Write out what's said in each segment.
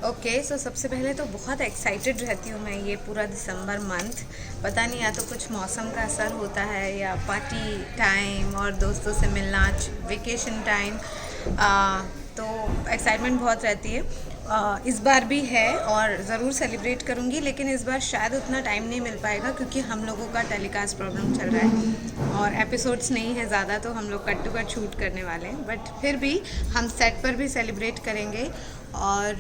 Okay, सो सबसे पहले तो बहुत एक्साइटेड रहती हूँ मैं ये पूरा दिसंबर मंथ। पता नहीं, या तो कुछ मौसम का असर होता है या पार्टी टाइम और दोस्तों से मिलना, वेकेशन टाइम। तो एक्साइटमेंट बहुत रहती है। इस बार भी है और ज़रूर सेलिब्रेट करूँगी, लेकिन इस बार शायद उतना टाइम नहीं मिल पाएगा क्योंकि हम लोगों का टेलीकास्ट प्रॉब्लम चल रहा है और एपिसोड्स नहीं है ज़्यादा, तो हम लोग कट टू कट शूट करने वाले हैं। बट फिर भी हम सेट पर भी सेलिब्रेट करेंगे और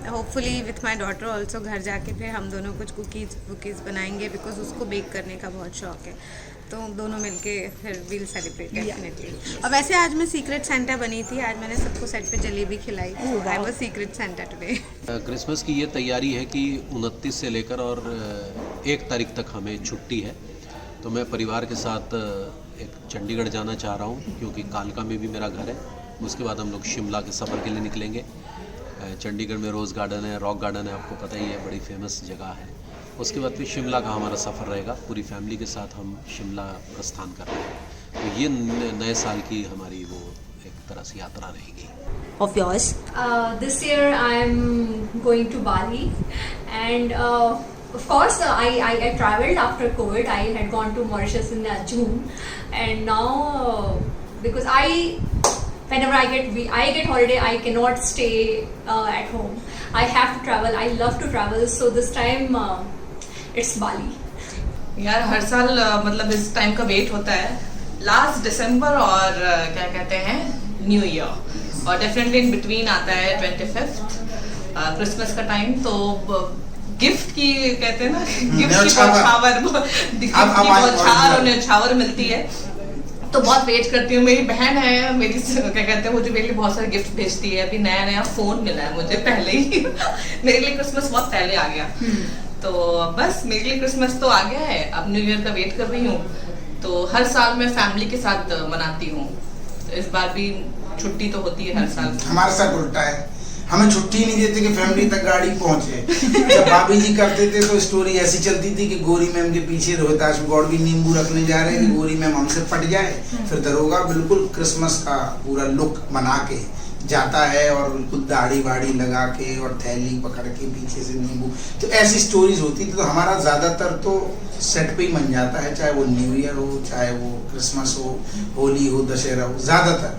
hopefully with my daughter also घर जाके फिर हम दोनों कुछ कुकीज़ बनाएंगे बिकॉज उसको बेक करने का बहुत शौक है। तो दोनों मिलके फिर विल सेलिब्रेट डेफिनेटली। और वैसे आज मैं सीक्रेट सेंटा बनी थी, आज मैंने सबको सेट पे जलेबी खिलाई। I was secret Santa today. Christmas की ये तैयारी है कि 29 से लेकर और 1 तारीख तक हमें छुट्टी है, तो मैं परिवार के साथ एक चंडीगढ़ जाना चाह रहा हूँ क्योंकि कालका में भी मेरा घर है। उसके बाद हम लोग शिमला के सफ़र के लिए निकलेंगे। चंडीगढ़ में रोज़ गार्डन है, रॉक गार्डन है, आपको पता ही है, बड़ी फेमस जगह है। उसके बाद फिर शिमला का हमारा सफ़र रहेगा, पूरी फैमिली के साथ हम शिमला प्रस्थान कर रहे हैं। तो ये नए साल की हमारी वो एक तरह से यात्रा रहेगी। Of yours? This year I'm going to Bali, and of course I traveled after COVID. I had gone to Mauritius in June, and now because whenever I get holiday, I cannot stay at home. I have to travel. I love to travel, so this time it's Bali. यार हर साल मतलब इस time का wait होता है, last दिसंबर और क्या कहते हैं न्यू ईयर, और डेफिनेटली इन बिटवीन आता है 25th क्रिसमस का टाइम। तो गिफ्ट की कहते हैं ना, गिफ्ट की बौछार और न्यौछावर मिलती है, तो बहुत वेट करती हूँ। मेरी बहन है, मेरी क्या कहते हैं, मुझे मेरे लिए बहुत सारे गिफ्ट भेजती है। अभी नया नया फोन मिला है मुझे पहले ही मेरे लिए क्रिसमस बहुत पहले आ गया, तो बस मेरे लिए क्रिसमस तो आ गया है, अब न्यू ईयर का वेट कर रही हूँ। तो हर साल मैं फैमिली के साथ मनाती हूँ, तो इस बार भी छुट्टी तो होती है हर साल। हमारे साथ उल्टा है, हमें छुट्टी नहीं देते कि फैमिली तक गाड़ी पहुंचे। जब भाभी जी करते थे तो स्टोरी ऐसी चलती थी कि गोरी मैम के पीछे रोहिताश गौड़ भी नींबू रखने जा रहे हैं कि गोरी मैम हमसे पट जाए। फिर दरोगा बिल्कुल क्रिसमस का पूरा लुक बना के जाता है और बिल्कुल दाढ़ी वाड़ी लगा के और थैली पकड़ के पीछे से नींबू, तो ऐसी स्टोरीज होती थी। तो हमारा ज्यादातर तो सेट पे ही बन जाता है, चाहे वो न्यू ईयर हो, चाहे वो क्रिसमस हो, होली हो, दशहरा हो, ज्यादातर।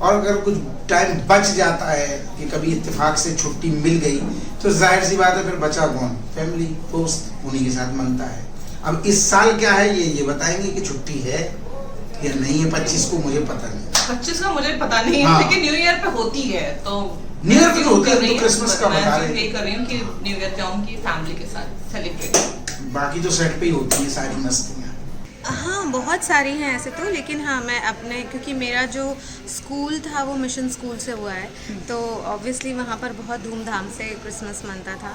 और अगर कुछ टाइम बच जाता है कि कभी इत्तेफाक से छुट्टी मिल गई, तो जाहिर सी बात है फिर बचा कौन, फैमिली दोस्त, उन्हीं के साथ मनता है। अब इस साल क्या है ये बताएंगे कि छुट्टी है या नहीं है। 25 को मुझे पता नहीं, 25 का मुझे पता नहीं है, लेकिन न्यू ईयर पे होती है, तो न्यू ईयर पे होती है, तो क्रिसमस का बता रहे हैं, कर रही हूँ कि न्यू ईयर जाऊंगी फैमिली के साथ सेलिब्रेट। बाकी तो सेट पे ही होती है सारी मस्तियाँ। हाँ, बहुत सारी हैं ऐसे तो, लेकिन हाँ मैं अपने, क्योंकि मेरा जो स्कूल था वो मिशन स्कूल से हुआ है, तो ऑब्वियसली वहाँ पर बहुत धूमधाम से क्रिसमस मनता था।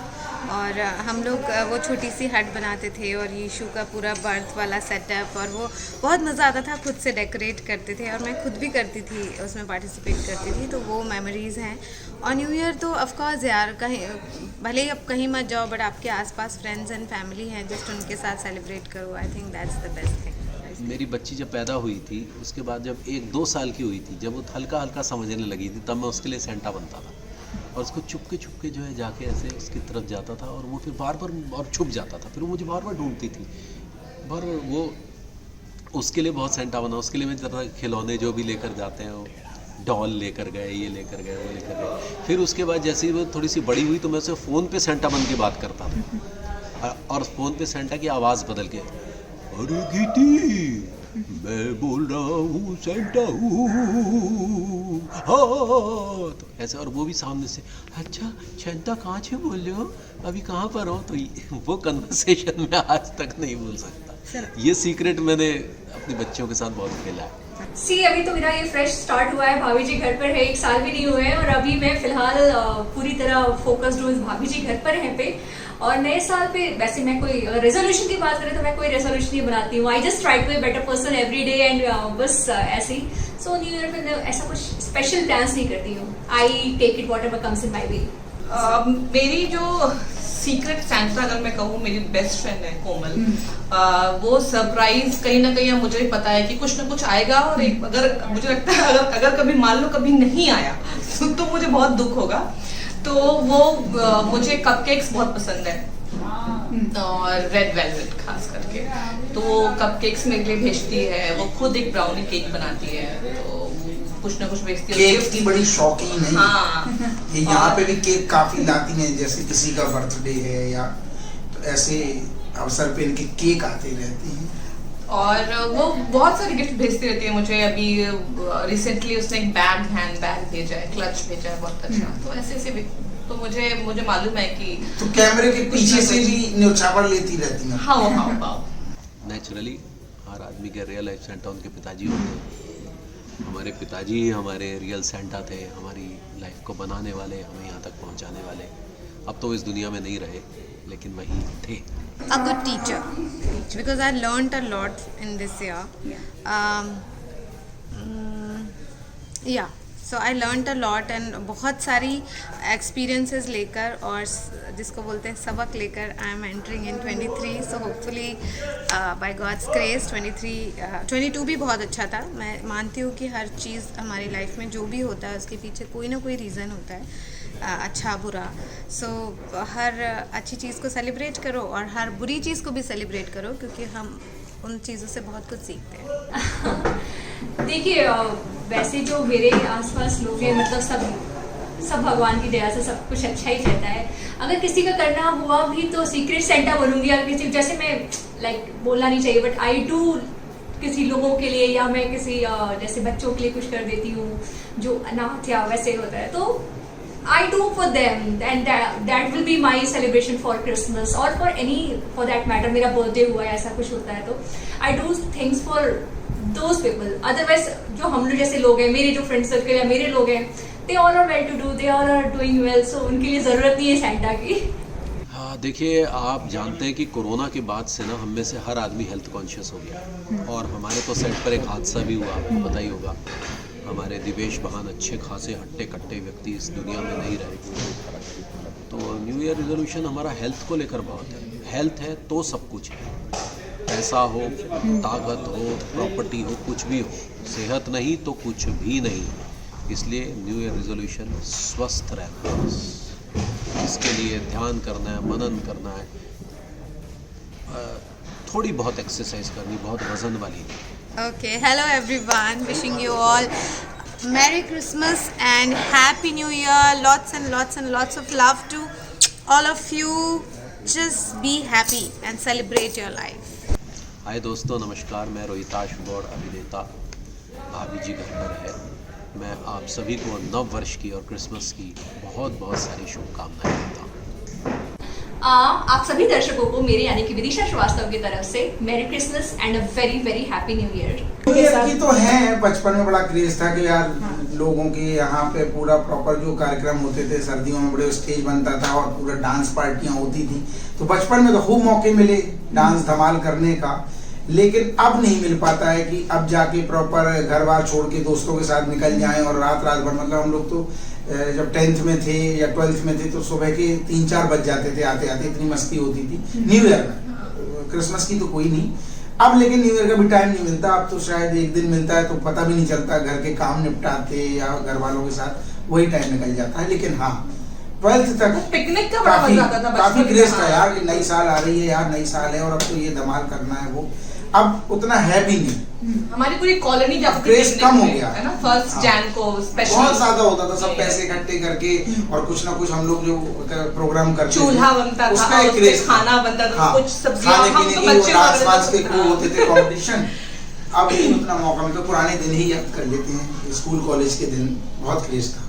और हम लोग वो छोटी सी हट बनाते थे और यीशु का पूरा बर्थ वाला सेटअप, और वो बहुत मज़ा आता था। खुद से डेकोरेट करते थे और मैं खुद भी करती थी, उसमें पार्टिसिपेट करती थी, तो वो मेमोरीज़ हैं। और न्यू ईयर तो ऑफकोर्स यार, कहीं भले ही अब कहीं मत जाओ, बट आपके आसपास फ्रेंड्स एंड फैमिली हैं, जस्ट उनके साथ सेलिब्रेट करो। I think that's the best thing. मेरी बच्ची जब पैदा हुई थी, उसके बाद जब 1-2 साल की हुई थी, जब वो हल्का हल्का समझने लगी थी, तब मैं उसके लिए सेंटा बनता था और उसको चुपके जो है जाके ऐसे उसकी तरफ जाता था, और वो फिर बार बार और छुप जाता था, फिर वो मुझे बार बार ढूंढती थी। पर वो उसके लिए बहुत सेंटा बना, उसके लिए मैं ज़रा खिलौने जो भी लेकर जाते हैं, वो डॉल लेकर गए, ये लेकर गए, वो लेकर गए। फिर उसके बाद जैसे ही वो थोड़ी सी बड़ी हुई तो मैं उसे फ़ोन पे सेंटा बन के बात करता था, और फ़ोन पे सेंटा की आवाज़ बदल के, अरे गीती, मैं बोल रहा हूँ सेंटा हूँ, हाँ, तो ऐसे। और वो भी सामने से, अच्छा सेंटा कहाँ से बोल रहे हो, अभी कहाँ पर हो। तो वो कन्वर्सेशन में आज तक नहीं भूल सकता। ये सीक्रेट मैंने अपनी बच्चियों के साथ बहुत खेला है। अभी तो मेरा ये फ्रेश स्टार्ट हुआ है, भाभी जी घर पर है, 1 साल भी नहीं हुए हैं, और अभी मैं फिलहाल पूरी तरह फोकस्ड हूँ भाभी जी घर पर हैं पे। और नए साल पे वैसे मैं कोई रेजोल्यूशन की बात करें तो मैं कोई रेजोल्यूशन नहीं बनाती हूँ। I just try to be better person every day, and बस ऐसे ही। सो न्यू ईयर पे मैं ऐसा कुछ स्पेशल प्लान्स नहीं करती हूँ। I take it whatever comes in my way. मेरी जो सीक्रेट सैंटा, अगर मैं कहूँ, मेरी बेस्ट फ्रेंड है कोमल, वो सरप्राइज कहीं ना कहीं मुझे भी पता है कि कुछ ना कुछ आएगा, और अगर मुझे लगता है अगर कभी मान लो कभी नहीं आया तो मुझे बहुत दुख होगा। तो वो मुझे कपकेक्स बहुत पसंद है और रेड वेलवेट खास करके, तो वो कपकेक्स मेरे लिए भेजती है। वो खुद एक ब्राउनी केक बनाती है, तो कुछ ना कुछ भेजती है। केक की बड़ी शौकीन है। हाँ, ये यहाँ पे भी केक काफी लाती हैं, जैसे किसी का बर्थडे है या तो ऐसे अवसर पे इनके केक आते रहते हैं। और वो बहुत सारे गिफ्ट भेजती रहती है मुझे। अभी रिसेंटली उसने एक हैंड बैग भेजा है, क्लच भेजा है बहुत अच्छा। तो ऐसे भी तो मुझे मालूम है कि तो कैमरे के पीछे से भी न्योछावर लेती रहती हैं। हाँ। नेचुरली हर आदमी के रियल लाइफ सेंटा उनके पिताजी होते हैं। हमारे पिताजी ही हमारे रियल सेंटा थे, हमारी लाइफ को बनाने वाले, हमें यहाँ तक पहुँचाने वाले। अब तो इस दुनिया में नहीं रहे, लेकिन वही थे। A good teacher, because I learned a lot in this year. Yeah, so I learned a lot and बहुत सारी experiences लेकर और जिसको बोलते हैं सबक लेकर I am entering in 23. So hopefully by God's grace 22 भी बहुत अच्छा था। मैं मानती हूँ कि हर चीज़ हमारी लाइफ में जो भी होता है उसके पीछे कोई ना कोई रीज़न होता है, अच्छा बुरा। सो हर अच्छी चीज़ को सेलिब्रेट करो और हर बुरी चीज़ को भी सेलिब्रेट करो, क्योंकि हम उन चीज़ों से बहुत कुछ सीखते हैं। देखिए वैसे जो मेरे आसपास लोग हैं, मतलब सब भगवान की दया से सब कुछ अच्छा ही रहता है। अगर किसी का करना हुआ भी तो सीक्रेट सेंटा बोलूँगी, अगर किसी, जैसे मैं बोलना नहीं चाहिए, बट आई डू किसी लोगों के लिए, या मैं किसी जैसे बच्चों के लिए कुछ कर देती हूँ जो अनाथ या वैसे होता है, तो I do for them, and that will be my celebration for Christmas or for that matter मेरा birthday हुआ है, ऐसा कुछ होता है तो I do things for those people. Otherwise जो हम लोग जैसे लोग हैं, मेरे जो फ्रेंड सर्कल या मेरे लोग हैं, they all are well to do, they all are doing well, so उनके लिए ज़रूरत नहीं है सेंटा की। हाँ, देखिए आप जानते हैं कि कोरोना के बाद से ना हम में से हर आदमी हेल्थ कॉन्शियस हो गया। और हमारे तो सेट पर एक हादसा भी हुआ, आपको पता ही होगा। हमारे दिवेश बहान अच्छे खासे हट्टे कट्टे व्यक्ति इस दुनिया में नहीं रहे। तो न्यू ईयर रिजोल्यूशन हमारा हेल्थ को लेकर बहुत है। हेल्थ है तो सब कुछ है, पैसा हो, ताकत हो, प्रॉपर्टी हो, कुछ भी हो। सेहत नहीं तो कुछ भी नहीं। इसलिए न्यू ईयर रिजोल्यूशन स्वस्थ रहना है, इसके लिए ध्यान करना है, मनन करना है, थोड़ी बहुत एक्सरसाइज करनी, बहुत वजन वाली। Okay, hello everyone, wishing you all Merry Christmas and Happy New Year. Lots and lots and lots of love to all of you. Just be happy and celebrate your life. हाय दोस्तों, नमस्कार। मैं रोहिताश गौड़, अभिनेता। भाभी जी घर पर है। मैं आप सभी को नव वर्ष की और क्रिसमस की बहुत बहुत सारी शुभकामनाएं देता हूँ। आप सभी दर्शकों को मेरे यानी कि विदिशा श्रीवास्तव की तरफ से मेरी Christmas and a very very happy new year. की तो है, बचपन में बड़ा क्रेज था कि यार लोगों के यहाँ पे पूरा प्रॉपर जो कार्यक्रम होते थे, सर्दियों में बड़े स्टेज बनता था और पूरा डांस पार्टियां होती थी। तो बचपन में तो खूब मौके मिले डांस धमाल करने का, लेकिन अब नहीं मिल पाता है कि अब जाके प्रॉपर घर बार छोड़ के दोस्तों के साथ निकल जाएं और रात भर। मतलब हम लोग तो जब 10th में थे या 12th में थे तो सुबह के 3-4 बज जाते थे आते आते, इतनी मस्ती होती थी। न्यू ईयर में, क्रिसमस की तो कोई नहीं अब, लेकिन न्यू ईयर का भी टाइम नहीं मिलता। अब तो शायद एक दिन मिलता है तो पता भी नहीं चलता, घर के काम निपटाते या घर वालों के साथ वही टाइम निकल जाता है। लेकिन हाँ, 12th तक पिकनिक का बड़ा मजा आता था, काफी क्रेज था यार कि नई साल आ रही है यार, नई साल है और अब तो ये धमाल करना है। वो अब उतना है भी नहीं। हमारी पूरी कॉलोनी जब क्रेज कम हो गया है ना, 1 जैन को स्पेशल बहुत ज्यादा होता था। सब पैसे इकट्ठे करके और कुछ ना कुछ हम लोग जो प्रोग्राम करते थे, चूल्हा बनता था, उसका एक क्रेज, खाना बनता था, कुछ सब्जियां, खाने हम पीने तो बच्चे के होते थे कंपटीशन। अब उतना मौका मिलता, पुराने दिन ही याद कर लेते हैं, स्कूल कॉलेज के दिन बहुत क्रेज था।